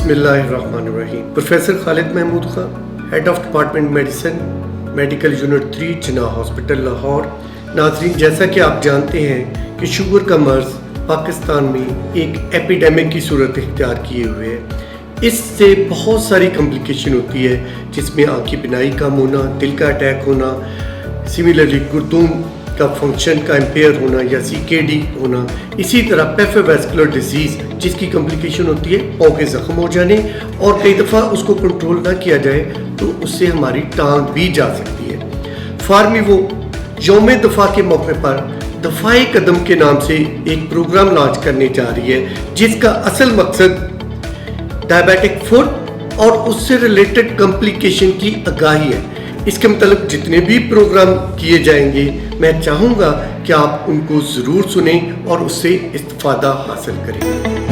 बिस्मिल्लाहिर्रहमानिर्रहीम। Professor Khalid Mahmood Khan, head of department medicine, medical unit 3, Jinnah hospital Lahore. नाज़रीन, जैसा कि आप जानते हैं कि शुगर का मर्ज़ पाकिस्तान में एक एपिडेमिक की सूरत इख्तियार किए हुए है। इससे बहुत सारी कॉम्प्लिकेशन होती है, जिसमें आँख की बिनाई कम होना, दिल का अटैक होना, सिमिलरली गुर्दों का फंक्शन का इम्पेयर होना या CKD होना। इसी तरह पेरिफेरल डिजीज़, जिसकी कॉम्प्लिकेशन होती है पाँव के ज़ख्म हो जाने, और कई दफ़ा उसको कंट्रोल ना किया जाए तो उससे हमारी टांग भी जा सकती है। फार्मिवो यौम दफ़ा के मौके पर दफ़ाए कदम के नाम से एक प्रोग्राम लॉन्च करने जा रही है, जिसका असल मकसद डायबिटिक फुट और उससे रिलेटेड कॉम्प्लिकेशन की आगाही है। इसके मतलब जितने भी प्रोग्राम किए जाएंगे, मैं चाहूँगा कि आप उनको ज़रूर सुनें और उससे इस्तिफ़ादा हासिल करें।